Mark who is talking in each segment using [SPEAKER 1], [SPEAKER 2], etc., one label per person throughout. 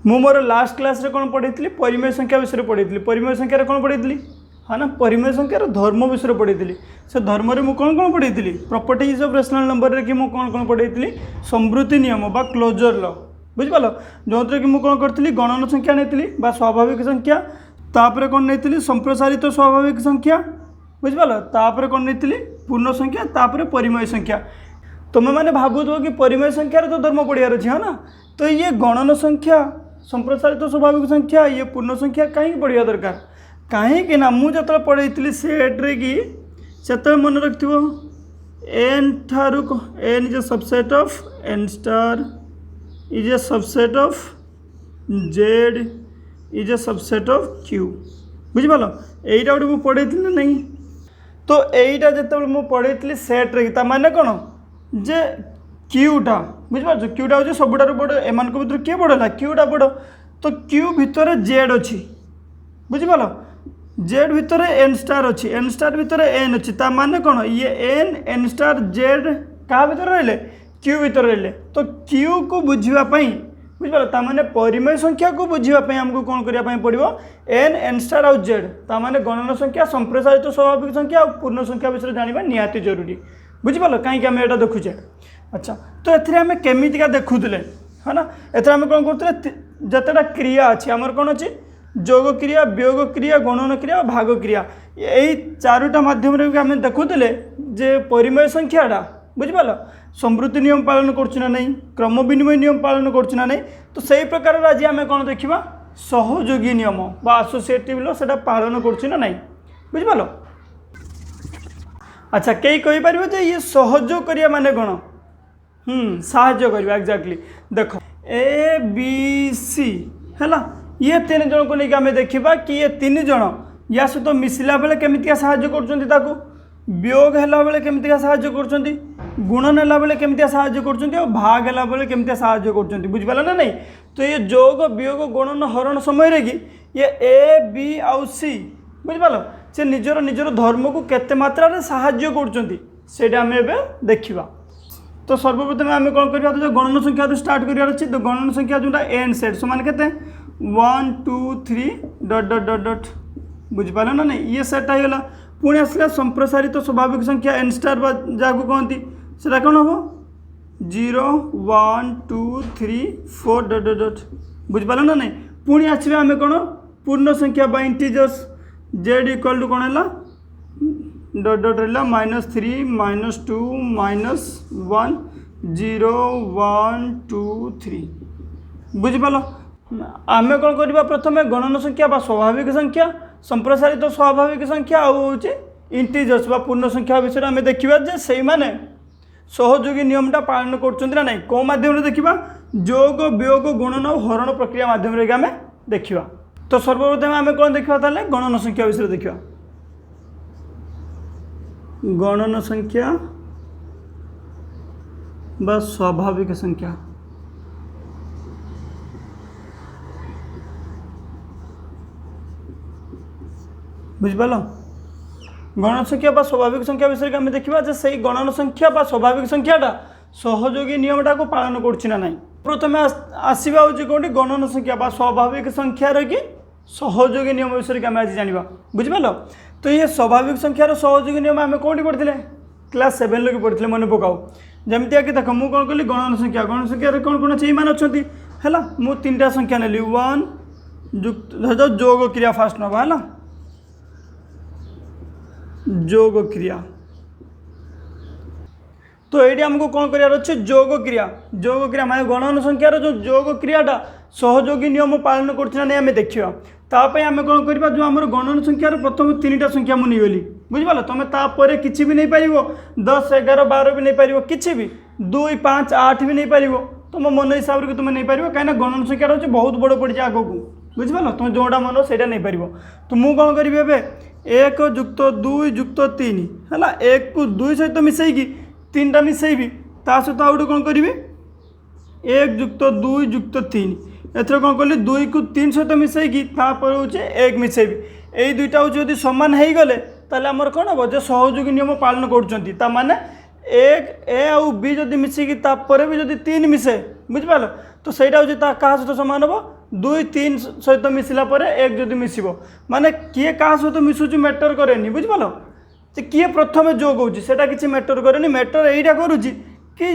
[SPEAKER 1] मु more last class रे कौन पढ़ी परिमेय संख्या विषय पढ़ी परिमेय संख्यार कौन पढ़ी हाँ ना परिमेय संख्यार धर्म विषय पढ़ी से धर्म में कौन पढ़ी प्रॉपर्टीज ऑफ रेशनल नंबर कि मुझे कौन पढ़ी समृद्धि नियम बा क्लोजर लॉ बुझिपाल जो कि मुझे कौन करी गणन संख्या नहीं स्वाभाविक संख्या तापर कौन नहीं संप्रसारित स्वाभाविक संख्या बुझिपाल तापर कौन नहीं पूर्ण संख्या तापर परिमेय संख्या तुम मैंने भावुथ कि परिमेय संख्यार तो धर्म पढ़ियार अच्छे हाँ ना तो ये गणन संख्या संप्रसारित स्वाभाविक संख्या ये पूर्ण संख्या कहीं पढ़िया दरकार कहीं ना मुझे जो पढ़ी सेट्रे कि से मन रख एन ठारू N is a subset of N star is a subset of Z is a subset of Q बुझिपाल यहीटा गोटे मुझे पढ़ी नहीं तो यहीटा जो मुझे पढ़ी सेट्रे माने कौन जे क्यूटा बुझिपार क्यूटा हूँ सबुठार बड़ एम भर किए बड़ है क्यूटा बड़ तो क्यू भितर जेड अच्छी बुझिपाल जेड भितर एन स्टार अच्छी एन स्टार भितर एन अच्छी माने कौन ये एन एन स्टार जेड क्या भितर रहिले क्यू भितर रहिले तो क्यू को बुझापी बुझिपाल ताने परिमेय संख्या को बुझापी आमको कौन करने पड़ो एन एन स्टार आउ जेड ताने गणन संख्या संप्रसारित स्वाभाविक संख्या और पूर्ण संख्या विषय जाना निहाती जरूरी बुझिपाल कहीं आम यहाँ देखुचे अच्छा तो ये केमिका देखुले है ना एम कौन करते जितेटा क्रिया अच्छी आमर कौन अच्छी जोग क्रिया वियोग क्रिया गणन क्रिया और भाग क्रिया यही चारोटा मध्यम आम देखुले जे परिमेय संख्याटा बुझिपाल समृद्धि नियम पालन करना नहीं क्रम विनिमय नियम पालन करना नहीं तो सही प्रकार आज आम कौन देखा सहयोगी नियम बा एसोसिएटिव लॉ से पालन करना नहीं बुझिपाल अच्छा कई कहीपर जे ये सहयोग करिया माने कौन साहाय्य करवा एक्जाक्टली देख ए बी सी है ये तीन जन को लेकिन आम देखा कि ये तीन जन या सहित मिसला बेले केमितिका साहाय्य कर वियोग है बेले केमितिका साहाय्य कर गुणन है बेले केमितिका साहाय्य कर भाग है बेले केमितिका साहाय्य कर बुझिपाल ना नहीं तो ये जोग वियोग गुणन हरण समय कि ये ए बी आउ सी बुझिपाल से निजर निजर धर्म को केते मात्रा रे साहाय्य कर देखा तो सर्वप्रथम आम कौन करवा जो गणन संख्या स्टार्ट करार अच्छी तो गणन संख्या जोटा एन सेट समान के 1 2 3 डट डट डट डट बुझिपाल ना नहीं ये सेट आईगला पुणी आसला संप्रसारित स्वाभाविक संख्या एन स्टार जहाँ कहती से कौन हम 0 1 2 3 4 डट डट डट बुझिपाल ना नहीं पुणी आसवे आम कौन पूर्ण संख्या बा इंटीजर्स जेड इक्वल टू कौन है डट डट रहा -3 -2 -1 0 1 2 3 बुझिपाल आम कौन करवा प्रथम गणन संख्या बा स्वाभाविक संख्या संप्रसारित स्वाभाविक संख्या आउे इंटीजर्स बा पूर्ण संख्या विषय आम देखा जे से माने सहयोगी नियमटा पालन कर नहीं कौ मध्यम देखा जोग वियोग गुणन और हरण प्रक्रिया मध्यम आम देखा तो सर्वप्रथम आम कौन देखा गणन संख्या विषय देखा गणन संख्या बा स्वाभाविक संख्या बुझिपाल गणन संख्या बा स्वाभाविक संख्या विषय आम देखा से गणन संख्या बा स्वाभाविक संख्याटा सहयोगी नियमटा को पालन करना नहीं प्रथम आसवा हूँ कौटी गणन संख्या बा स्वाभाविक संख्यार कि सहयोगी नियम विषय आम आज जाना बुझिपाल तो ये स्वाभाविक संख्यार सहयोगी नियम आम कौटी पढ़ते क्लास 7 लोग पढ़ते मन पकाऊ जमीती कि देख मुझे कौन कली गणन संख्या कौन कौन अच्छे मान अच्छा है मुझे 3टा संख्या नेली 1 युक्त जोग क्रिया फास्ट नवा है जोग क्रिया तो ये आमको कौन करार अच्छे जोग क्रिया माने गणन संख्यार जो जोग क्रियाटा सहयोगी नियम पालन करना नहीं आम देखा ताप आम कौन करवा जो आम गणन संख्यार प्रथम 3टा संख्या मुझे नहीं बुझिपाल तुम तापर किसी भी नहीं पार 10 11 12 भी नहीं पार कि भी 2 5 8 भी नहीं पार तुम मन हिसाब से तुम नहीं पार कहीं गणन संख्या हूँ बहुत बड़ पड़ी आग को बुझिपाल तुम जोटा मन से नहीं पार तो मुझे कौन करी 1 युक्त 2 युक्त 3 है 1 को 2 सहित मिसेगी 3टा मिसेबी ता सहित आउ कौन करी 1 युक्त 2 युक्त 3 एथर कौन कली 2 को 3 सहित मिसेगी तापर हूँ 1 मिसेबी यही दुईटा हूँ जब सामान हो गले ताले आमर कौन हम जो सहयोगी नियम पालन कर एक ए आउ बी जदि मिसिकी तापर भी जदि 3 मिसे बुझिपाल तो सहीटा हूँ क्या सहित सामान हम 2 3 सहित मिसला 1 जदि मिसब माने किए क्या सहित मिसुची मैटर कैनि बुझिपाल किए प्रथम जोग होटा किसी मैटर कैनि मैटर यहीटा करुच्ची कि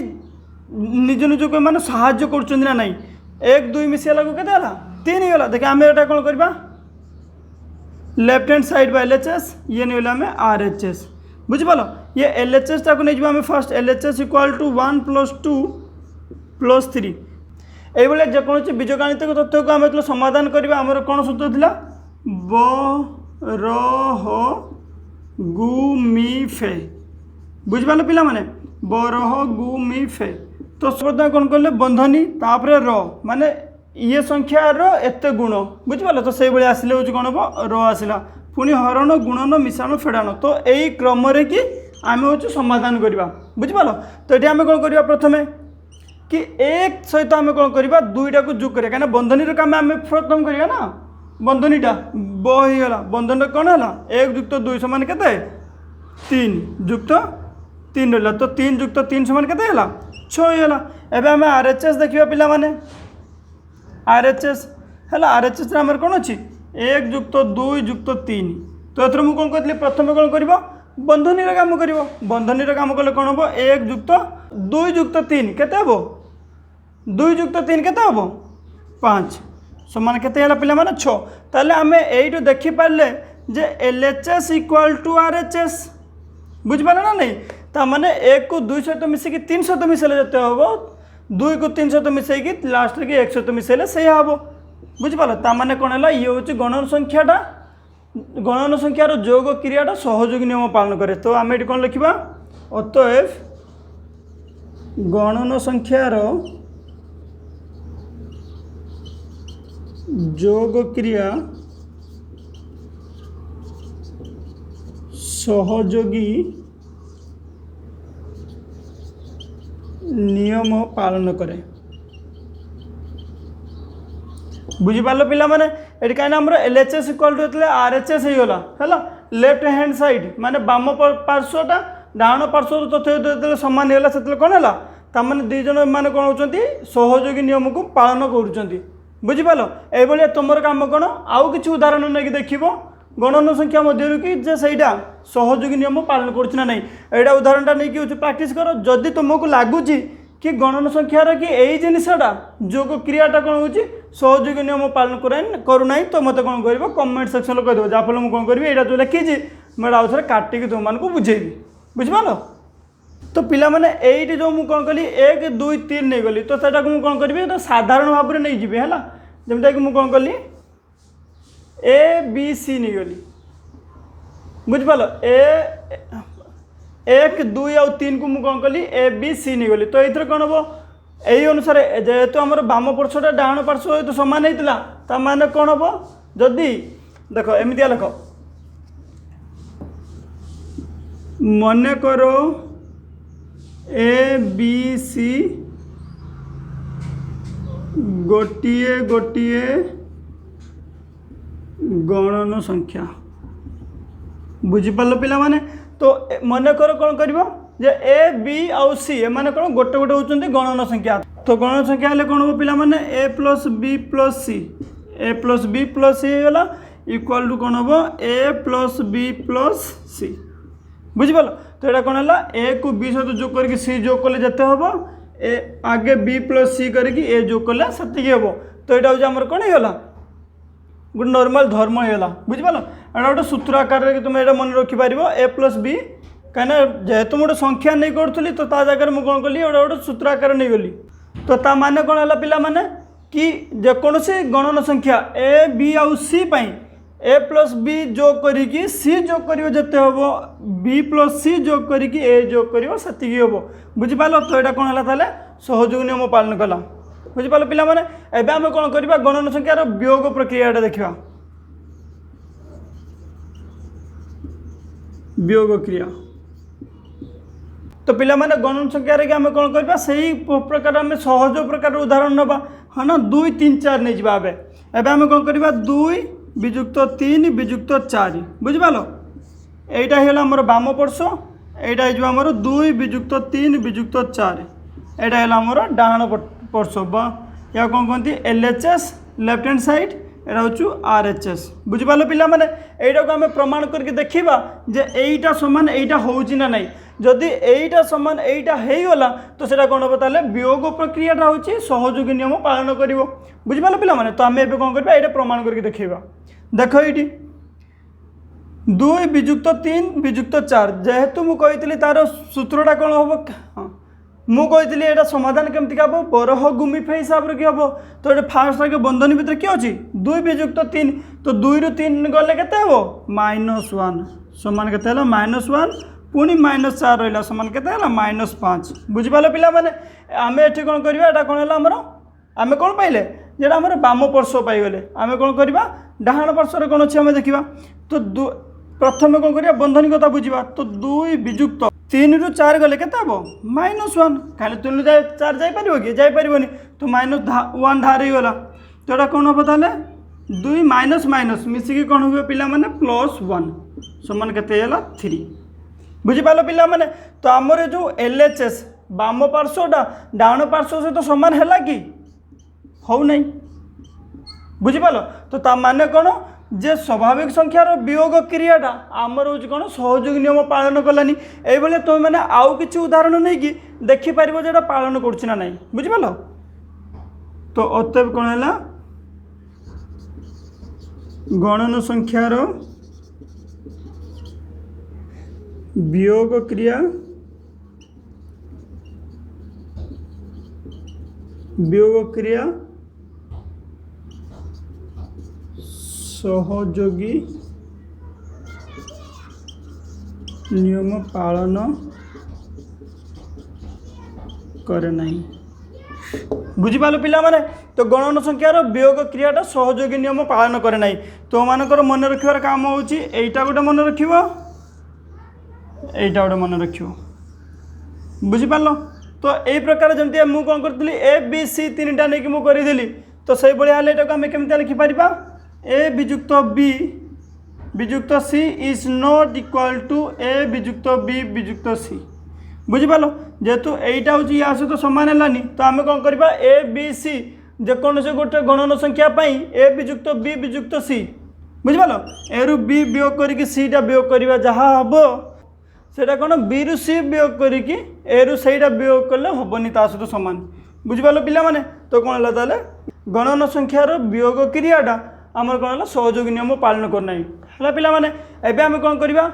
[SPEAKER 1] निज निज को मैंने साहाଯ୍य कर ना 1 2 मिसला के 3 गला देखिए आम एटा कौन करवा left hand side by LHS ये नहीं आम RHS बुझिपाल ये LHS टाक नहीं आम फास्ट LHS इक्वाल टू 1 + 2 + 3 ये जेकोसी बीजगाणितिक तथ्य को आम जो समाधान करवा आमर कौन सूत्र था बरह गुमिफे बुझिपाल पिला माने बरह गुमिफे तो प्रथम कौन कले बंधनी तापर र माने ये संख्या एत गुण बुझिपाल तो से भाई आसिले हूँ कौन हम र आसला पुणी हरण गुणन मिश्रण फेड़ाण तो यही क्रम कि आम हूँ समाधान करवा बुझिपाल तो ये आम कौन करवा प्रथम कि 1 सहित आम कौन करवा 2टा को जोग करें बंधनी काम आम प्रथम करवा ना बंधनीटा बहीगला बंधन कौन है 1 + 2 समान के 3 युक्त 3 रहा तो 3 + 3 समान के 6 होगा एवं आम RHS देखा पिला माने RHS है RHS आम कौन अच्छी 1 + 2 + 3 तो ये मुझे कौन कहती प्रथम कौन कर बंधनी काम कर बंधनी काम कले कौन हम 1 + 2 + 3 के 2 + 3 के 5 समान के पिला माने 6 ताले आम यू देखिपारे जे LHS इक्वाल टू RHS बुझिपारे ना नहीं ताने 1 को 2 सहित मिसेक 3 सहित मिसेले जिते हम 2 को 3 सहित मिसेक लास्ट की 1 सहित मिसेले से हम बुझिपाल ताने कौन है ये हूँ गणन संख्याटा गणन संख्यार जोग क्रियाटा सहयोगी नियम पालन करे तो आम ये कौन लिखा अतएव गणन संख्यार जोग क्रिया सहयोगी नियम पालन करे बुझिपाल पिला माने ये कहीं आम LHS इक्वाल टू RHS होगा है लेफ्ट हैंड साइड माने बाम पार्श्वटा डाण पार्श्व तथ्य जो सामान होगा से कौन है ताने 2 जन मैंने कौन होती सहयोगी नियम को पालन कर बुझिपाल ये तुम काम कौन आउ कि उदाहरण नहीं देखो गणन संख्या मध्य कि जे सहीटा सहयोगी नियम पालन करना नहीं यहाँ उदाहरणटा नहीं प्राक्ट कर जदि तुमको लगुच कि गणन संख्यार कि यही जिनटा जोग क्रियाटा कौन हो सहयोगी नियम पालन करूना तो मत कौन कर कमेंट सेक्शन कहीदेव जहाँफल मुझे कौन करी यहाँ जो लिखी मैं आउ थे काटिकी तुमको बुझेबी बुझिपाल तो पिला माने एट जो मुझे कौन कली 1 2 3 नहीं गली तो सेटा मुझे कौन करी साधारण भाव में नहीं जी है जमीटा कि मुझे कौन कली ABC नहीं गली बुझिपाल 1 2 और 3 को मुझे कौन कली ABC नहीं गली तो ये कौन हम यही अनुसार जेहेतु आम बाम पार्श्वटा डाण पार्श्व तो सामान होता माने कौन हम जदि देख एमती लिख मन करो ABC गोटिए गोटिए गणन संख्या बुझिपाल पिला माने तो मन कर कौन कर A B आउ C एम कौन गोटे गोटे होती गणन संख्या तो गणन संख्या हेल्ले कौन हम पिला माने A + B + C A + B + C होगा इक्वाल टू कौन हम A + B + C बुझिपाल तो यहाँ कौन है A को B सहित जोग करके C जोग कले जिते हम आगे B + C करके A जोग कले से हम तो यहाँ हूँ आमर कौन होगा गोटे नॉर्मल धर्म होगा बुझिपाल एटा गोटे सूत्र आकार तुम ये मन रखिपार A + B कहीं जेहेतु गोटे संख्या नहीं करी तो ता जगह मुझे कौन कली गोटे सूत्र आकार नहीं गली तो ता माने कौन है पिला माने कि जेकोसी गणन संख्या A B आउ C A + B जोग करी C जोग कर जिते हम B + C जोग करी A जोग कर से हम बुझिपाल तो यहाँ कौन है सहयोगी नियम पालन कला बुझिपाल पिला माने एबे आम कौन करवा गणन संख्यार वियोग प्रक्रिया देखा वियोग क्रिया तो पिला माने गणन संख्यार कि आम कौन करवा सही प्रकार आम सहज प्रकार उदाहरण नवा हाँ ना 2 3 4 नहीं जावा एबे आम कौन करवा 2 विजुक्त 3 विजुक्त 4 बुझिपाल एटा है आमर बाम पार्श्व एटा हो आमर 2 विजुक्त 3 विजुक्त 4 एटा है आमर डाण पार्श्व या कौन कहते LHS लेफ्ट हैंड साइड एटा हूँ RHS बुझिपाल पिला माने एटा को आम प्रमाण करके देखा जे एटा समान एटा होउची ना नहीं जदि एटा समान एटा हेगला तो सेटा कौन हम ताले वियोग प्रक्रियाटा हूँ सहयोगी नियम पालन कर बुझिपाल पिला माने तो आम ए कौन करबा एटा प्रमाण करके देखा देख ये 2 विजुक्त 3 विजुक्त 4 जेहेतु मुझे तार सूत्रटा कौन हम हाँ मुझे यहाँ समाधान केमती हम बरह गुमिफे हिसाब से हम तो ये फास्ट आगे बंधनी भितर किए अच्छी 2 विजुक्त 3 तो 2 रु 3 गले के -1 समान के -1 पुणी -4 रहा समान के -5 बुझिपाल पिला माने आम ये कौन करवा कौन है आमर आम कौन पाइले जेटा आम बाम पार्श्व पाइगले आम कौन करवा डाहाण पार्श्व कौन अच्छे आम देखा तो प्रथम कौन करवा बंधनी कथा बुझा तो 2 विजुक्त 3 रु 4 गले के -1 खाली 3 रु 4 जापर कि जापरनि तो -1 धार गला तो यहाँ कौन हम ताले 2 माइनस माइनस मिसिकी कौन हो पिला माने +1 समान के 3 बुझिपाल पिला माने तो आमर जो LHS बाम पार्श्वटा डाण पार्श्व सहित समान है कि हो नहीं बुझिपाल तो ता माने कौन जे स्वाभाविक संख्यार वियोग क्रियाटा आमर हूँ कौन सहयोगी नियम पालन कलानी ये तुम मैंने आउ कि उदाहरण नहीं कि देखिपर जो पालन करा ना बुझिपाल तो अतएव कौन है गणन संख्यार वियोग क्रिया सहयोगी नियम पालन करे नहीं बुझिपाल पिला माने तो गणन संख्यार वियोग क्रियाटा सहयोगी नियम पालन करे नहीं तो मानकर मन रखिबार काम होची एटा गोटे मन रखिबो एटा गोटे मन रखिबो बुझिपाल तो यही प्रकार जमती मु कौन करी ABC 3टा नहीं कि करी तो से भाई हेल्ला एटा आम केमती लिखिपर A विजुक्त B विजुक्त C is not equal to A विजुक्त B विजुक्त C बुझिपाल जेहेतु यहीटा हूँ या सहित सामान है तो आम कौन करवा ABC जेकोसी गोटे गणन संख्या A विजुक्त B विजुक्त C बुझिपाल ए रु B वियोग करके सीटा वियोग करवा जहाँ हम सेटा कौन B रु C वियोग करके ए रु सहीटा वियोग कले हेनी ता सहित सामान बुझिपाल पिला माने तो कौन है ताले गणन संख्यार वियोग क्रियाटा आमर कौन है सहयोगी नियम पालन करना है पिला माने एबे आम कौन करवा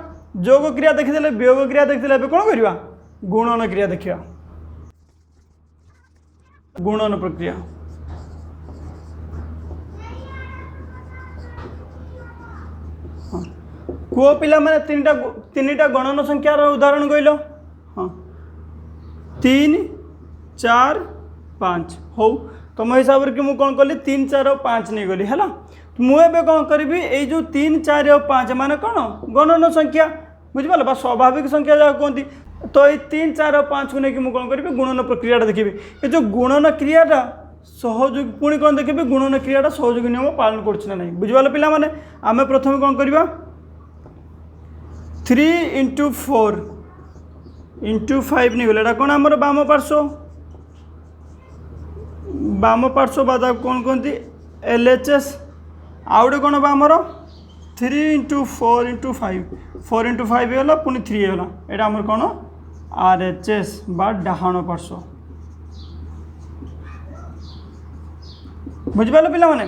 [SPEAKER 1] जोग क्रिया देखिले वियोग क्रिया देखिले कौन करवा गुणन क्रिया देखिया गुणन प्रक्रिया हाँ कौ पिला माने तीनटा गणन संख्यार उदाहरण कहल हाँ 3 4 5 हो तुम हिसाब से मुझे कौन कली 3 4 और 5 नहीं गली है मुझे कौन करी ये जो 3 4 और 5 मान कौन गणन संख्या बुझिपाल बा स्वाभाविक संख्या जहाँ कहती तो ये 3 4 और 5 को लेकिन कौन करी गुणन प्रक्रियाटा देखी ये जो गुणन क्रियाटा सहयोगी पुणी कौन देखिए गुणन क्रियाटा सहयोगी नियम पालन करना नहीं बुझिपाल पिला माने आम प्रथम कौन करवा 3 × 4 × 5 नहीं गला कौन आमर बाम पार्श्व बाधा कौन कहती LHS आउटे कौन बा आमर 3 × 4 × 5 4 × 5 गला पुणी 3 गला यहाँ आमर कौन RHS बा डाहाण पार्श्व बुझिपाल पिला माने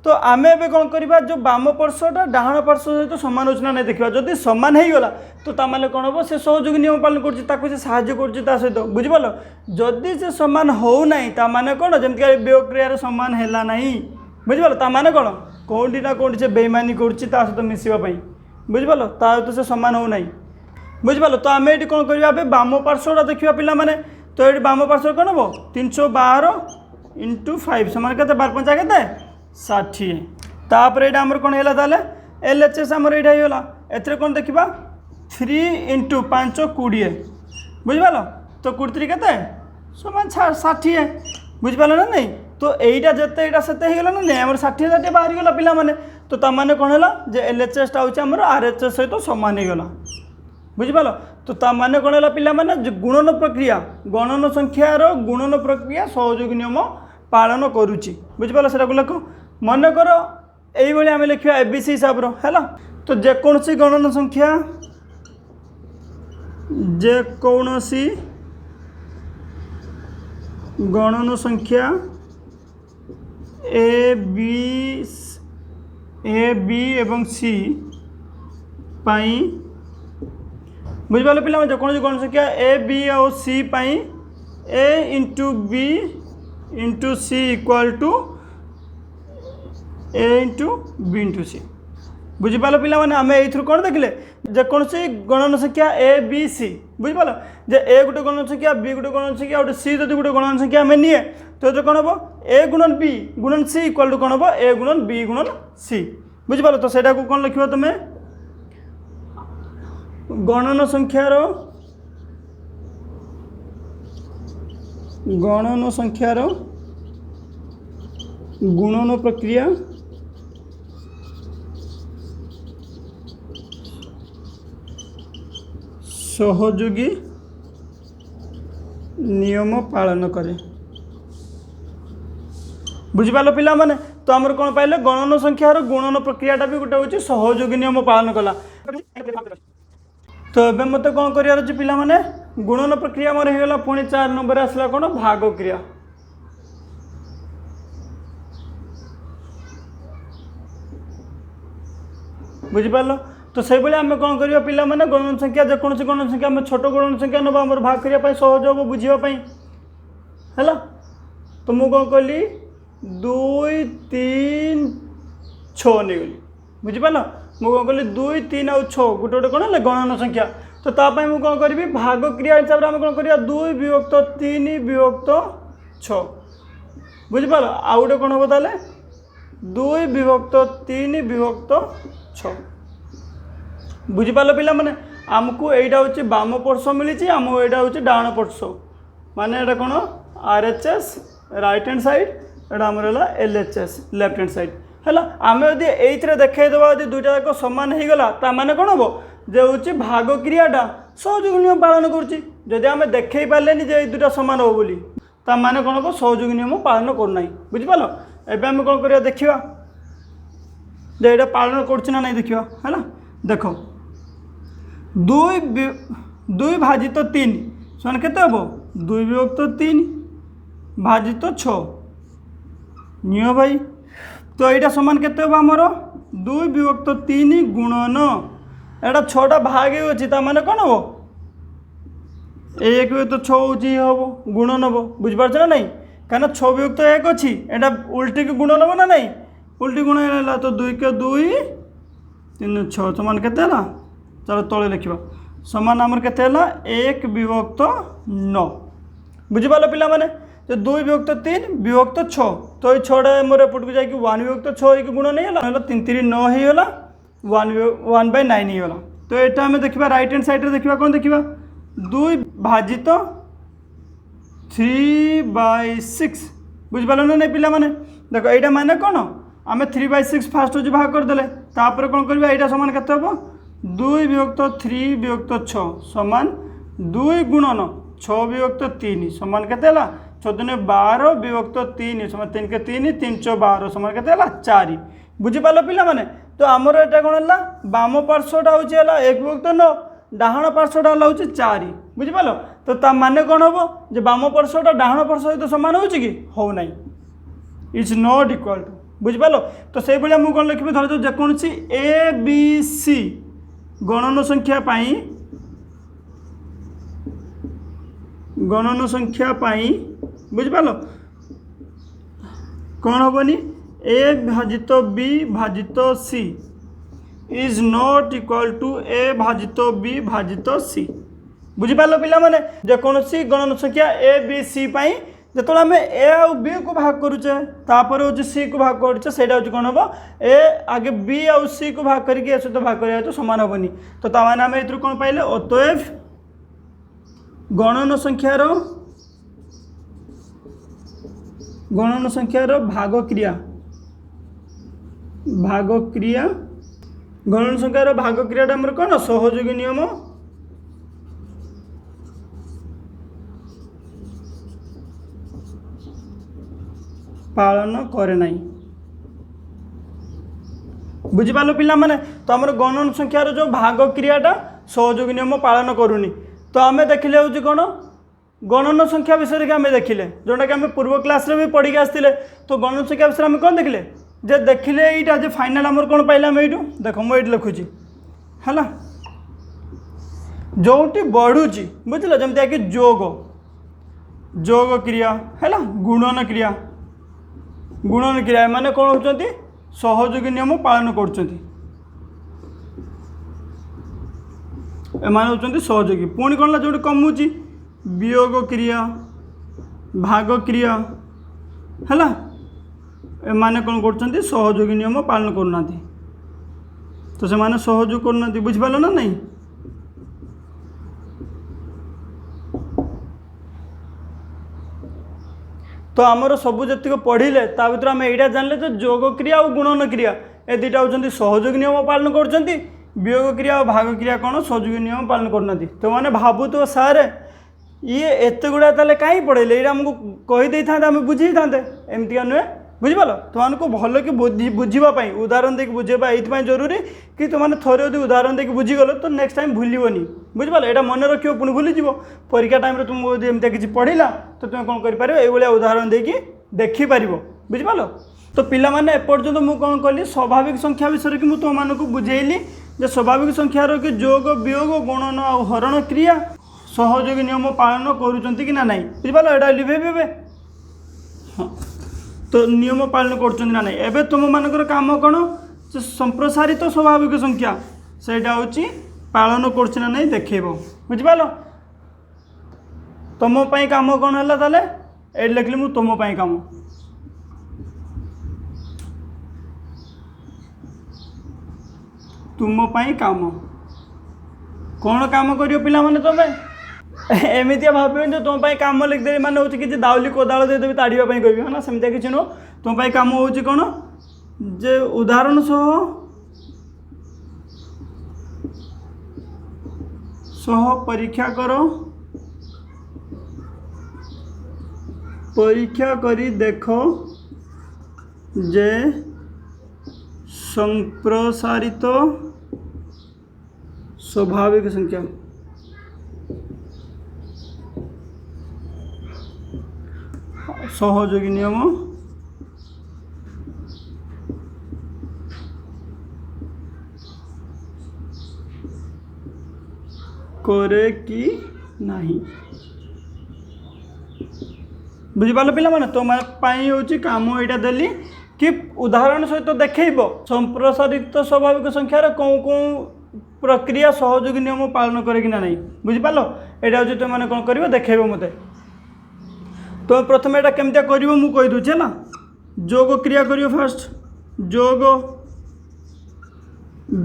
[SPEAKER 1] तो आम ए कौन करवा जो बाम पार्श्वटा डाहाण पार्श्व सहित सामान हो ना देखा जदि सामान होगला तो तामाने कौन हम से सहयोगी नियम पालन कर साहाय्य कर सहित बुझिपाल जदि से सामान हो ना कौन जमीक वियोग क्रियार सामान है ना बुझिपाल तामाने कौन कौटी ना कौटी से बेईमानी कर मिसापी बुझिपाल ता सहित से सामान हो ना बुझिपाल तो आम ये कौन करवा बाम पार्श्वटा देखा पिला माने तो ये बाम पार्श्व कौन हम 312 × 5 सामान के 12 5 के 60 तापर ये आमर कौन है ताले LHS आमर यहाँ होगा एथरे कौन देखा 3 × 5 20 बुझिपाल तो 23 के समान 60 बुझिपाल ना नहीं तो यहीटा जिते यहाँ से होगा ना नहीं आम 60 60 बाहरी गला पिला माने तो ताने कौन है जे LHS टा हूँ आमर RHS सहित सामान होगा बुझिपाल तो ताने कौन है पिला माने गुणन प्रक्रिया गणन संख्यार गुणन प्रक्रिया सहयोगी नियम पालन करुच्ची बुझिपाल सेटा को लिख मन कर यही आम लिखा एबीसी हिसाब है तो जेकोसी गणन संख्या जेकोसी गणन संख्या ए बी एवं सी पाई बुझिपाल पिला जेकोसी गणन संख्या ए बी और सी पाई A into B into C equal to A into B into C बुझिपाल पिला माने आम ये कौन देखिले जेकोसी गणन संख्या ए बी सी बुझिपाल जे ए गोटे गणन संख्या बी गोटे गणन संख्या गोटे सी जब गोटे गणन संख्या आम निए तो कौन हम ए गुणन बी गुणन सी इक्वाल टू कौन हम ए गुणन बी गुणन सी बुझिपाल तो सेटा को कौन लिख तुम गणन संख्यार गुणन प्रक्रिया सहयोगी नियम पालन करे बुझिपाल पिला माने तो आमर कौन पाइले गणन संख्यार गुणन प्रक्रियाटा भी गोटे हूँ सहयोगी नियम पालन कला तो एबे मत कौन कर पिला माने गुणन प्रक्रिया मोर होगा पुणी 4 नंबर आसला कौन भाग क्रिया बुझिपाल तो से भाई आम कौन कर पिला माने गणन संख्या जेकोसी गणन संख्या आम छोट गणन संख्या नवा आम भाग करने सहज हम बुझापी है तो मुझे कौन कली 2 3 6 नहीं गली बुझिपाल मुझे कौन कली 2 3 और 6 गोटे गोटे कौन है गणन संख्या तो तापाई मुझे कौन करी भाग क्रिया हिसाब से आम कौन करिया 2 विभक्त 3 विभक्त 6 बुझिपाल आउ गोटे कौन हम ताले 2 विभक्त 3 विभक्त 6 बुझिपाल पिला माने आमको एटा हूँ बाम पार्श्व मिली आम एटा हूँ डाण पार्श्व माने एटा कौन RHS राइट हैंड साइड एटा आमर LHS लेफ्ट हैंड साइड है आम यदि ये देखा यदि दुईटा जाक सामान हो गला ताने कौन हम जो हूँ भाग क्रियाटा सहयोगी नियम पालन करुँची आम देखे पारे जे दुटा सामान हो बोली ताने कौन हम सहयोगी नियम पालन करना बुझिपाल एबे आम कौन करिया देखिया जे एटा पालन करछि ना नहीं देखिया है देख 2 भाजित 3 समान केते हम 2 विभक्त 3 भाजित 6 नियो भाई तो यहाँ सामान केते हम आमर 2 विभक्त 3 गुणन एटा 6टा भाग अच्छी ताने कौन हम 1 विभक्त 6 हम गुणन हम बुझिपार ना नहीं कहीं 6 विभक्त 1 अच्छी एटा उल्टी की गुणन हम ना नहीं उल्टी गुण है तो 2 के 2 3 6 समान केते है चलो तले लिखा समान आमर केते है 1 विभक्त 9 बुझिपाल पिला माने जो 2 विभक्त 3 विभक्त 6 तो ये 6टा मोर एपट को जाकि 1 विभक्त 6 एक गुण नहीं है 3 3 9 होगा 1/9 होगा तो यहाँ आम देखा राइट हैंड साइड देखा कौन देखा 2 भाजित 3/6 बुझिपाल ना नहीं पिला माने देख यहाँ माने कौन आम 3/6 फास्ट हूँ भाग करदे तापर कौन करवा यहाँ सामान केते हम 2 विभक्त 3 विभक्त 6 समान 2 गुणन 6 विभक्त 3 समान केते 14 12 विभक्त 3 समान 3 के 3 3 6 12 समान केते 4 बुझिपाल पिला माने तो आमर एटा कौन है बाम पार्श्वटा हूँ 1 विभक्त 9 डाहाण पार्श्वटा हूँ 4 बुझिपाल तो ता माने कौन हम जो बाम पार्श्वटा डाहाण पार्श्व सहित सामान हो हो ना इज नॉट इक्वल टू बुझिपाल तो से भाई मुझे कौन लिखी धर जेकोसी ए बी सी गणन संख्या बुझिपाल कौन हेनी ए भाजित बी भाजित C is not equal to A भाजित बी भाजित सी बुझिपाल पिला माने जेकोसी गणन संख्या ए बी सी जो आम ए आउ बी को भाग करुचे तापर हूँ सी को भाग करुचे से कौन हम ए आगे बी आउ सी को भाग करके सहित भाग कर तो सामान हेनी तो ताने आम ये कौन पाइले अतएव गणन संख्यार भाग क्रिया गणन संख्यार भाग क्रियाटा आमर कौन सहयोगी नियम पालन करे नहीं। बुझिपाल पिला माने तो आमर गणन संख्यार जो भाग क्रियाटा सहयोगी नियम पालन करूनी। तो आम देखिले हूँ कौन गणन संख्या विषय के आम देखिले जोटा कि आम पूर्व क्लास रे भी पढ़ी आसते। तो गणन संख्या विषय आम कौन देखिले जे देखिले यहाँ जे फाइनाल आमर कौन पाइले आम यू देख मुझे लिखुची है जोटी बढ़ुची बुझल जमती कि जोग जोग क्रिया है गुणन क्रिया माने कौन होती सहयोगी नियम पालन कर सहयोगी। पुणी कौन जो कमुची वियोग क्रिया भाग क्रिया है एमाने कौन कर सहयोगी नियम पालन करना। तो से माने सहयोग करना बुझिपाल ना नहीं। तो आमर सबू जी पढ़िले ता भर आम यहाँ जानले जो जोग क्रिया और गुणन क्रिया ए दुटा होती सहयोगी नियम पालन कर वियोग क्रिया और भाग क्रिया कौन सहयोगी नियम पालन करना। तो मैंने भावु तो सार ये एत गुड़ा ताले कहीं पढ़ेले ये आमको कहीदे था आम बुझे था एमती नुहे बुझिपाल। तुमको भल कि बुझापी उदाहरण देकी बुझेबा ये जरूरी कि तुमने थोड़े यदि उदाहरण देकी बुझीगल तो नेक्स्ट टाइम भूलनी बुझिपाल। यहाँ मन रखियो पुणी भूलीज परीक्षा टाइम तुमको एमती किसी पढ़ला तो तुम कौन कर ये उदाहरण देकी देखिपार बुझिपाल। तो पिला माने एपर्यंत मुझे कौन कली स्वाभाविक संख्या विषय कि मुझे तुमको बुझेली जे स्वाभाविक संख्यार कि जोग वियोग गुणन और हरण क्रिया सहयोगी नियम पालन करुँच कि ना नहीं बुझिपाल। यहाँ लिभेबे हाँ तो नियम पालन कर ना नहीं। एबे तुम मानकर काम कौन संप्रसारित स्वाभाविक संख्या सेटा हूँ पालन करना नहीं देखेब बुझिपाल। तुम काम कौन है ताले ये लिखली मु तुम काम तुम काम कौन काम करियो पिला माने तुम्हें एमती भाव जो तुम कम लिखिदेवी मैंने हूँ कि दाउली कोदाल देदेवी ताड़ापी कह ना सेमती किसी नुह तुम कम हूँ कौन जे उदाहरण सह परीक्षा करी देख जे संप्रसारित स्वाभाविक संख्या सहयोगी नियम करे कि नहीं बुझिपाल पिला माने तो हूँ काम यहाँ देली कि उदाहरण सहित देखब संप्रसारित स्वाभाविक संख्यार कौन कौन प्रक्रिया सहयोगी नियम पालन करे कि ना नहीं बुझिपाल। यहाँ हूँ तुम कौन कर देखेब मत तो प्रथम यहाँ केमती कर मुझे दूचे ना जोग क्रिया करियो फास्ट जोग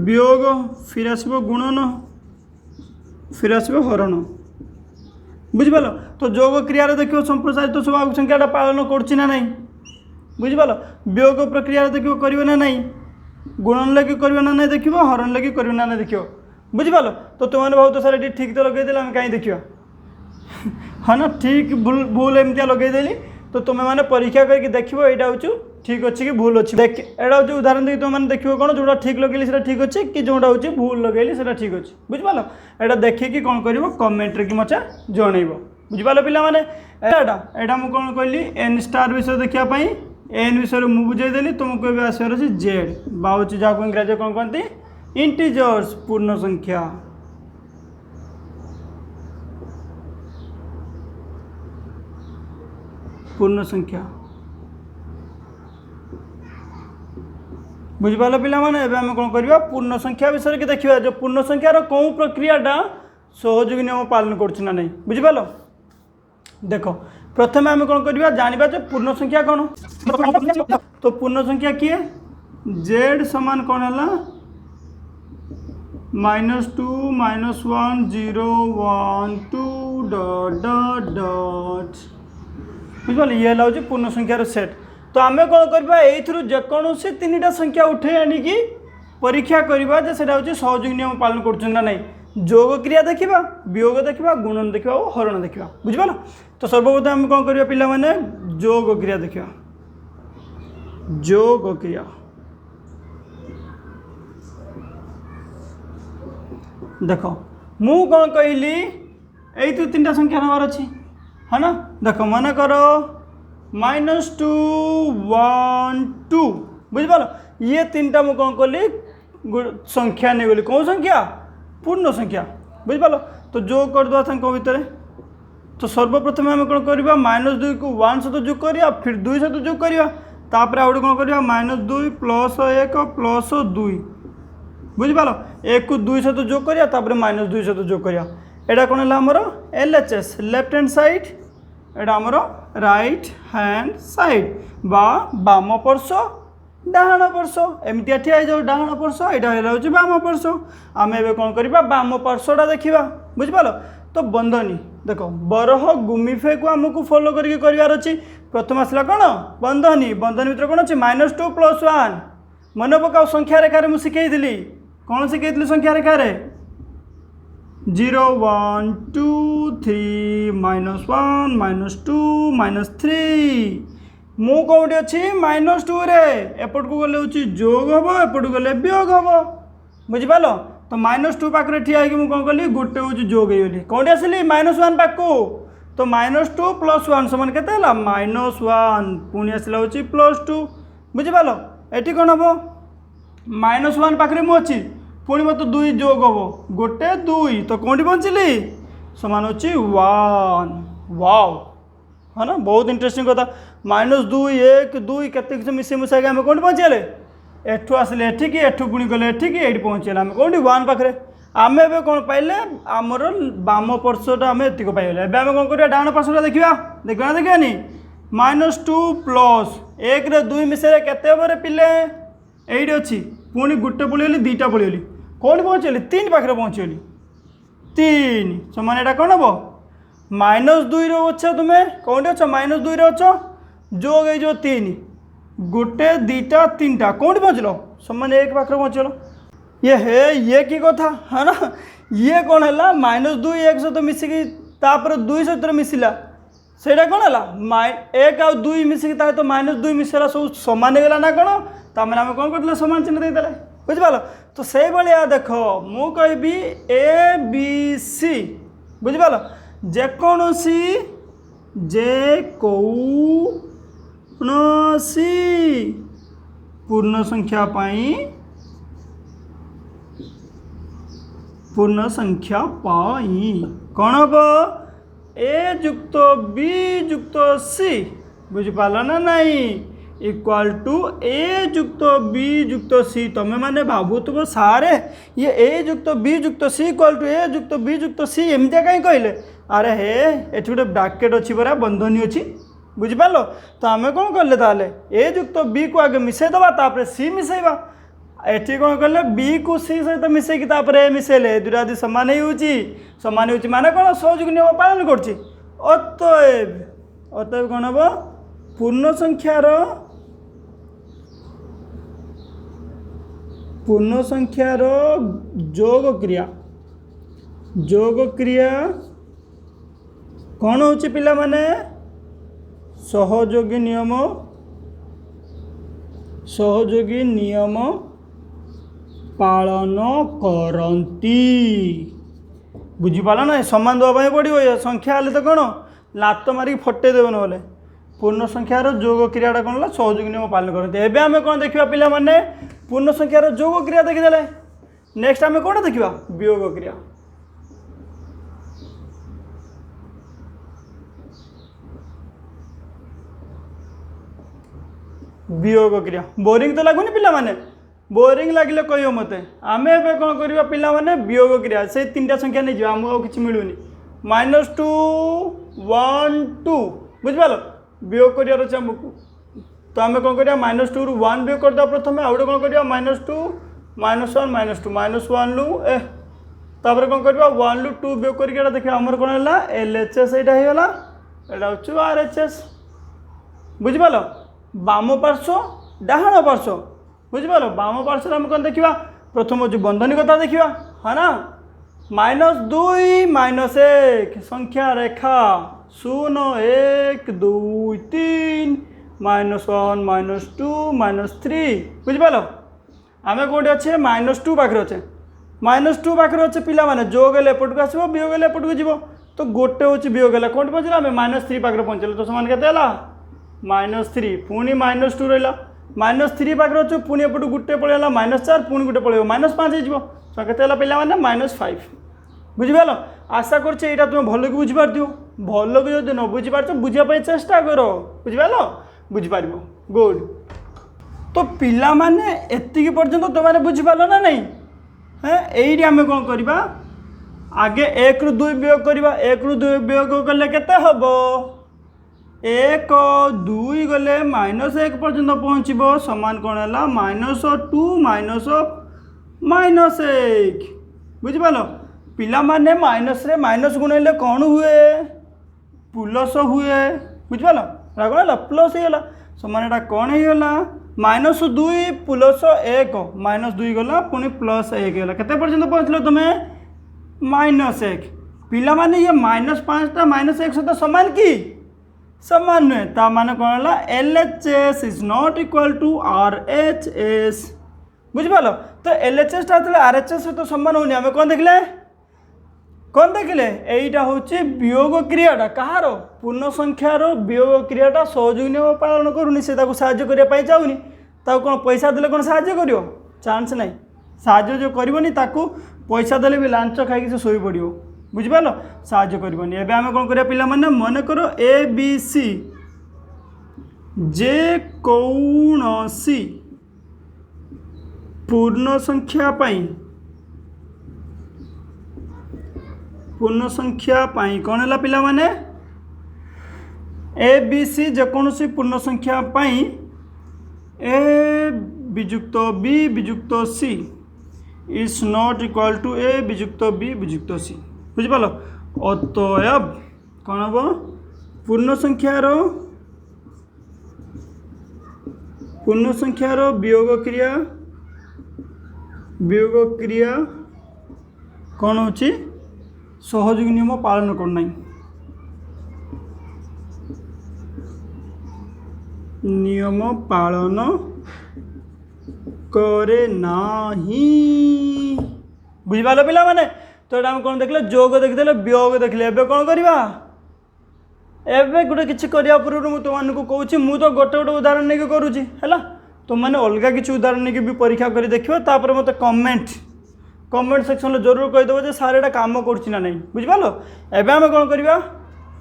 [SPEAKER 1] वियोग फिर आसब गुणन फिर आसब हरण बुझिपाल। तो जोग क्रिया देखिए संप्रसारित स्वाभाविक संख्याटा पालन करना नहीं बुझिपाल। वियोग प्रक्रिया देखिए कर ना नहीं गुणन लगे कर ना नहीं देखिए हरण लगे कर ना नहीं देखिए बुझिपाल। तो तुमने बहुत सारे ठीक तो लगे आम कहीं देखा हाँ ना ठीक भूल एमती लगेदेली तो तुम मैंने परीक्षा करके देखो यहाँ हूँ ठीक अच्छे कि भूल अच्छी देख यहाँ हूँ उदाहरण देखिए तुमने देखो कौन जोटा ठीक लगेली से ठीक अच्छे कि जोटा हूँ भूल लगेली से ठीक अच्छे बुझिपाल। यहाँ देखिए कौन कर कमेंट कि मत जनइब बुझिपाल पिला माने यहाँ मुझे कौन कहली एन स्टार विषय देखापी एन विषय मुझे बुझेदेली तुमको भी आसवर अच्छे जेड बाउच जहाँ इंग्राजी कौन कहते इंटीजर्स पूर्ण संख्या पूर्ण संख्या बुझिपाल पिला माने एबे हम कौन करबा पूर्ण संख्या विषय के देखिबा जो पूर्ण संख्यार कौन प्रक्रियाटा सहयोगी नियम पालन करछना नहीं बुझिपाल। देखो प्रथम आम कौन करबा जानिबा जे पूर्ण संख्या कौन तो पूर्ण संख्या किए जेड समान कौन है -2 -1 0 1 2 डॉट डॉट डॉट बुझिपाल। ये हूँ पूर्ण संख्यार सेट। तो आम कौन करवा जेकोसी तीन टा संख्या उठे आनिकी परीक्षा करवा जे सेटा हूँ सहयोगी नियम पालन करछन नहीं जोग क्रिया देखा वियोग देखा गुणन देखा और हरण देखा बुझिपाल। तो सर्वप्रथम आम कौन करवा पिला माने जोग क्रिया देखा जोग क्रिया। देख मु कौन कहली यही तीन संख्या नंबर अच्छी है ना। देख मन कर -2 1 2 बुझिपाल ये तीन टा मुझे कौन कली संख्या नहीं गली कौन संख्या पूर्ण संख्या बुझिपाल। तो जोग करदे भितर तो सर्वप्रथम आम कौन करवा -2 को 1 सहित जोग करिया फिर 2 सहित जोग करिया तापर आउट कौन करवा -2 + 1 + 2 बुझिपाल 1 को 2 सहित जोग करिया तापर -2 सहित जोग करिया एटा कौन है आमर LHS लेफ्ट हैंड साइड एटा आमर राइट हैंड साइड बा बाम पार्श्व डाहाण पार्श्व एमती ठिया जाओ डाहाण पार्श्व यहाँ हूँ बाम पार्श्व आम ए कौन करवा बाम पार्श्वटा देखा बुझिपाल। तो बंधनी देख बरह गुमिफे को आमको फॉलो करके करार अच्छी प्रथम आसला कौन बंधनी बंधनी भितर कौन अच्छी -2 + 1 मन पकाओ संख्या रेखार मुझे शिखई कौन शिखई संख्या रेखार 0 1 2 3 -1 -2 -3 मु कौटी अच्छी -2 रे एपट को गले हूँ जोग हम एपट गले वियोग हम बुझिपाल। तो -2 पाखे ठिया मुझे कौन कली गोटे हूँ जोग होगी कौटी आसली -1 पाक तो -2 + 1 समान के -1 पुणी आसला हूँ +2 बुझिपाल। एटी कौन हम -1 पाखे मुझे पुणी मत 2 जोग हम गोटे 2 तो कौटी बचिली समान हूँ 1 वाओ है ना बहुत इंटरेस्टिंग कथा -2 1 2 के मिसे मुसा आम कौन पहुँचे एठू आसले एठिकी एठू पुणी गले एठिकी ये पहुँचे आम कौन 1 पाखे आम ए कौन पाइले आमर बाम पार्श्वटा आम एतिक पाइले एवं आम कौन करवा डाण पार्श्वटा देखा देखा देखानी -2 + 1 रे 2 मिसे केते हम पिले ये अच्छी पुणी गोटे पड़ीगली 2टा पड़ीगली कौन पहुँचली 3 पाखे पहुँचली 3 समान एटा कौन हम -2 अच्छा तुम्हें कौन अच्छ -2 अच्छ जोग ये 3 गोटे 2टा 3टा कौन पहुँचल समान 1 पाखे पहुँचल ये की कथा है ना ये कौन है -2 1 सहित मिसिकी तापर 2 सहित मिसिला सेटा कौन है 1 आ 2 मिसिकी तो -2 मिसला सब सामान होगा ना कौन तमें आम कौन करते सामान चिन्ह देदेले बुझिपाल। तो से भाया देख मु कहबी ABC बुझिपाल जेकोसी पूर्ण संख्या कौन हम A + B + C बुझिपाल ना नहीं equal to A + B + C तमें मैंने भावुव सारे ये A + B + C equal to A + B + C एमती कहीं कहले अरे हे ये गोटे ब्राकेट अच्छी परा बंधनी अच्छी बुझिपाल। तो आम कौन कले A + B को आगे मिसेदेवा तापर C मिसेबा एटी कौन कले B को C सहित मिसेकी तापर A मिसेले दुटा यदि सामान हो माने कौन सहयोग नियम पालन कर अतएव कौन हम पूर्ण संख्यार जोग क्रिया कौन होची पिला माने सहयोगी नियम पालन करती बुझिपाल ना समान देवाई पड़ो ये संख्या हेल्ले तो कौन लात मारिक फटे देव ना पूर्ण संख्यार जोग क्रियाटा कौन है सहयोगी नियम पालन करते एवं आम कौन देखा पिला माने पूर्ण संख्यार जोग क्रिया देखीदे नेक्स्ट आम कौन देखा वियोग क्रिया बोरिंग तो लगुनि पिला माने बोरिंग लगे कह मत आम ए कौन करवा पिला माने वियोग क्रिया से 3टा संख्या नहीं जाओ आमको किसी मिलूनी -2 1 2 बुझिपाल वियोग करार अच्छे आमको तो आम कौन करवा -2 ରୁ 1 वियोग करदे प्रथम आउ कौन करवा -2 -1 -2 -1 लु तापर कौन करवा 1 ରୁ 2 वियोग करके देखिए आमर कौन है LHS यहाँ होगा यहाँ हूँ RHS बुझिपाल बाम पार्श्व डाहाण पार्श्व बुझिपाल बाम पार्श्व आम कौन देखा प्रथम हूँ बंधनी कथा देखा है ना -2 -1 संख्या रेखा 0 1 2 3 -1 -2 -3 बुझिपाल आम कौटे अच्छे -2 पाखे अच्छे -2 पाखे अच्छे पिला जो गले एपटू आसो वियोग गले एपटू जीव तो गोटे हूँ वियोग है कौन पहुँचला आम -3 पाखे पहुँचल तो समान के -3 पुणी -2 रहा -3 पाखे अच्छे पुणी एपटू गोटे पलैला -4 पुणी गोटे पलैब -5 हो के पिला -5 बुझिपाल आशा कर तुम भल कि बुझीपार भल कि जो न बुझीपार बुझापी चेष्टा कर बुझिपाल बुझीपार गुड तो पिला माने एतिकी पर्यंत तुम बुझीपाल ना नहीं हाँ यही आम कौन करवा आगे 1 ରୁ 2 वियोग करवा 1 ରୁ 2 वियोग कले केते हम 1 2 गले -1 पर्यंत पहुँचब समान कौन है -2 -1 बुझिपाल पिला माने माइनस रे माइनस गुणेले कौन हुए प्लस हुए बुझिपाल कौन है प्लस होगा समान कौन होगा -2 +1 -2 गला पुणी +1 गला केते पर्यंत पहुँचल तुम -1 पिला माने ये -5 टा -1 सहित समान कि समान नुहे ता माने कौन है LHS is not equal to RHS बुझिपाल तो LHS टा RHS सहित समान होनी आम कौन देखले यहीटा हूँ वियोग क्रियाटा कहार पूर्ण संख्यार वियोग क्रियाटा सहयोग नियम पालन करूनी से साहाय्य करने चाहूनी कौन पैसा देले कौन साहाय्य कर चांस ना साहाय्य जो करनी पैसा देले भी लांच खाई से शोई पड़ो बुझिपाल साहाय्य करनी एवं आम कौन करा पिला माने मन कर ABC जे कौनसी पूर्ण संख्या पाई कौन है पिला माने ABC जेकोसी पूर्ण संख्या पाई A विजुक्त B विजुक्त C is not equal to A विजुक्त B विजुक्त C बुझिपाल अतएव कौन हम पूर्ण संख्यार वियोग क्रिया कौन होची सहयोग नियम पालन करना नियम पालन करे नाही बुझिपाल पिला माने तो ये कौन देखले जोग देखिले वियोग देखिले एबे कौन करवा एबे गोटे किसी करने पूर्व मुझे तुमको कहूँ मु तो गोटे गोटे उदाहरण नहीं करुँची है तुमने अलग किसी उदाहरण नहीं भी परीक्षा कर देखिए तापर मत कमेंट सेक्शन में जरूर कहीदेव जो सार एटा काम करा नहीं बुझिपाल एबे आम कौन करवा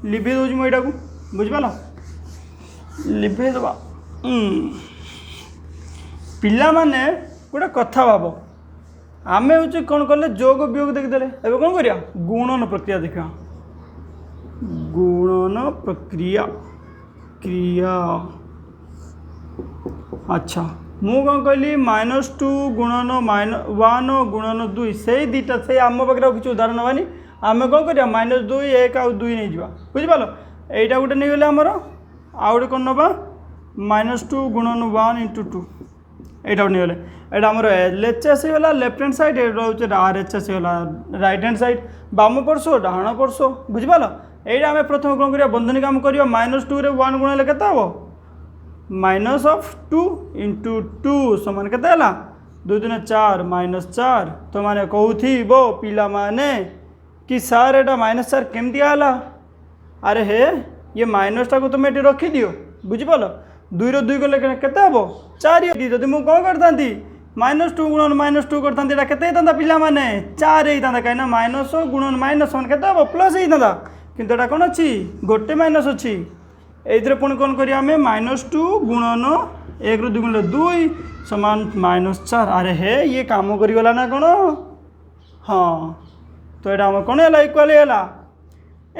[SPEAKER 1] लिभे दूँ मुझा को बुझिपाल लिभे दबा पिला माने गोटे कथा भाव आम हूँ कौन कले जोग वियोग देखीदे एबे कौन करिया गुणन प्रक्रिया देखा गुणन प्रक्रिया क्रिया अच्छा मु कौन कहली -2 गुणन -1 गुणन 2 से दीटा से आम पाखे किसी उदाहरण नानी आम कौन करिया -2 1 आउ 2 नहीं जावा बुझिपाल एटा गोटे नहीं गले आमर आउ गोटे कौन नवा -2 गुणन 1 × 2 एटा नहीं गले एटा आमर LHS होगा लेफ्ट हैंड साइड एटा हूँ RHS होगा राइट हैंड साइड बाम पार्श्व डाण पार्श्व बुझिपाल यही आम प्रथम कौन करिया बंधनी काम करिया -2 रे 1 गुणले केते हबो -2 × 2 समान केते हला 2 3 4 -4 तो माने कहूथिबो पिला माने कि सर एटा -4 केमती आला अरे हे ये माइनसटा को तुम ये रखी दियो बुझिपाल 2 रो 2 गले केते हबो 4 जदि मु कौन करतांती -2 गुणन -2 करतांती एटा केते हेतांता पिला माने 4 हेतांता काइना माइनस गुणन माइनस समान केते हबो प्लस हेतांता किंतु एटा कौन अच्छी गोटे माइनस अच्छी ये पुणी कौन करिया आमे -2 गुणन 1 ରୁ 2 गुणले 2 समान -4 अरे हे ये काम करीगला ना कौन हाँ तो ये कौन है इक्वाल है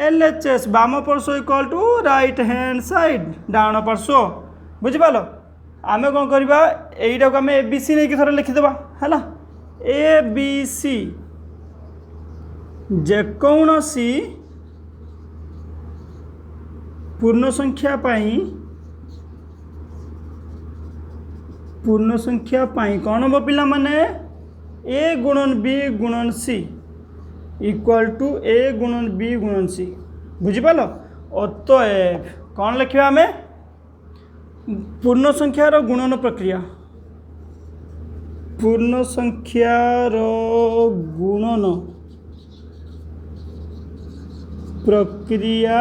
[SPEAKER 1] LHS बाम पार्श्व equal to right hand side डाण पार्श्व बुझिपाल आम कौन करवा यहीटा को आम ABC नहीं थोड़ा लिखिदेवा है ABC जेकोसी पूर्ण संख्या कौन हम पिला माने A गुणन B गुणन C इक्वल टू A गुणन B गुणन C बुझिपाल अतएव कौन लिखा आम पूर्ण संख्यार गुणन प्रक्रिया पूर्ण संख्यार गुणन प्रक्रिया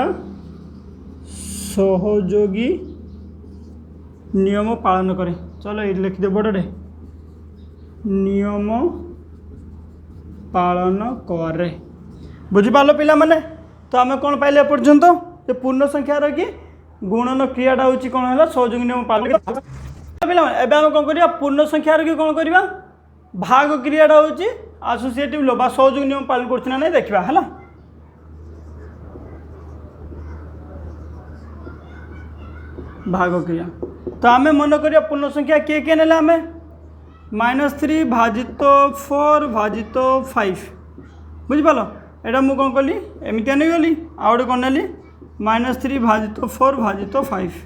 [SPEAKER 1] सहयोगी नियम पालन करे। चलो ये लिखिदे बड़े नियम पालन करे। बुझिपाल पिला माने तो आम कौन पाइले पर्यंत ये पूर्ण संख्यार कि गुणन क्रियाटा हूँ कौन है सहयोगी नियम पालन पिला एबे आम कौन करिया पूर्ण संख्यार कि कौन करिया भाग क्रियाटा हूँ आसोसिएटिव लो बा सहयोगी नियम पालन करछना नहीं देखिबा हला। भाग क्रिया तो आम मन करिया पूर्ण संख्या किए नेले आम -3 भाजित 4 भाजित 5 बुझिपाल एटा मु कौन कली एमती नहीं गली आउटे कौन नेली -3 भाजित 4 भाजित 5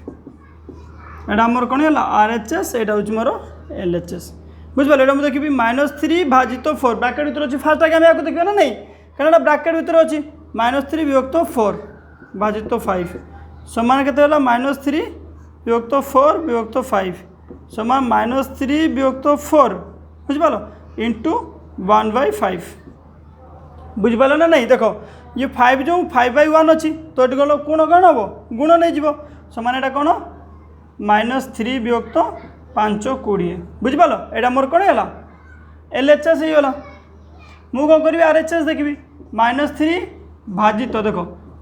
[SPEAKER 1] एटा मोर कौन है RHS एटा हूँ मोर LHS बुझिपाल एटा मुझे देखी -3 भाजित 4 ब्राकेट भीतर अच्छी फास्ट आगे आम देखिए ना नहीं कारण ब्राकेट भीतर अच्छी -3 विभक्त 4 भाजित 5 समान केते होला -3 विभक्त 4 विभक्त 5 समान -3 विभक्त 4 बुझिपाल इंटू 1/5 बुझिपाल ना नहीं देख ये 5 जो 5/1 अच्छी तो ये गल कोण कौन हम गुण नहीं जीव समान एटा कौन -3 विभक्त 5 20 बुझिपाल एटा मोर कौन है LHS ही गला मु कौन करी RHS देखी -3 भाजित देख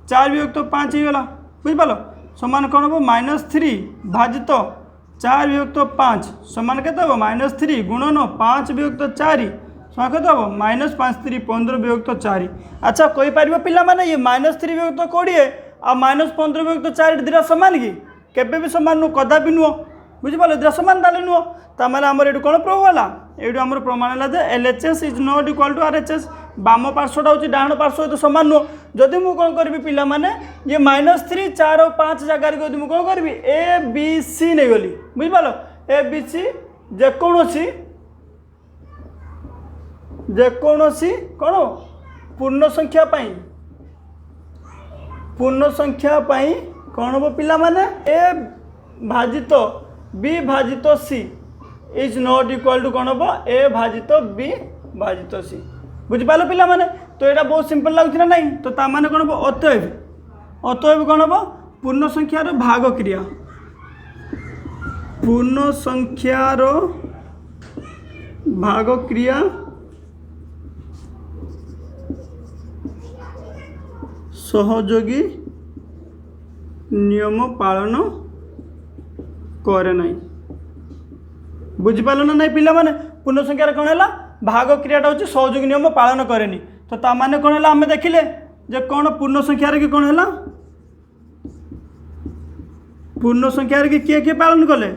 [SPEAKER 1] 4 विभक्त 5 ही गला बुझिपाल समान कौन हम -3 भाजित 4 विभक्त 5 समान केते हम -3 गुणन 5 विभक्त 4 समान केते हम -5 15 विभक्त 4। अच्छा कोई पारिबो पिला माने ये -3 विभक्त 20 आ -15 विभक्त 4 दिरा समान कि केबे भी समान नु कदापि नुह बुझिपाल दिरा समान ताले नुह तामाले हमर एडु कोन प्रूव होला एडु हमर प्रमाण होला जे LHS is not equal to RHS बाम पार्श्वटा हूँ डाण पार्श्व तो सामान नुह जदि मु कौन करी पिला माने ये -3 4 और 5 जगार को मु कौन करी ABC नहीं गली बुझिपाल ABC जेकोसी कौन पूर्ण संख्या कौन हम पिला माने A भाजित B भाजित C is not equal to कौन हम A भाजित B भाजित C बुझिपाल पिला माने तो यहाँ बहुत सिंपल लगुच ना नहीं तो ता माने कौन हम अतएव कौन हम पूर्ण संख्यार भाग क्रिया पूर्ण संख्यार भाग क्रिया सहयोगी नियम पालन करे नहीं बुझिपाल ना नहीं पिला माने पूर्ण संख्यार कौन है भाग क्रियाटा हूँ सहयोगी नियम पालन करेनी तो ता माने कौन है आम देखिले जे कौन पूर्ण संख्यार कि कौन है पूर्ण संख्यार कि किए किए पालन कले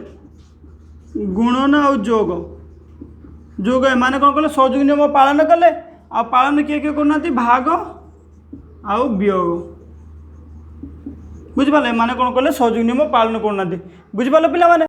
[SPEAKER 1] गुणन आ जोग एमाने कौन कले सहयोगी नियम पालन कले आ पालन किए किए करना भाग आउ वियोग बुझिपाल एमाने कौन कले सहयोगी नियम पालन करना बुझिपाल पिला माने।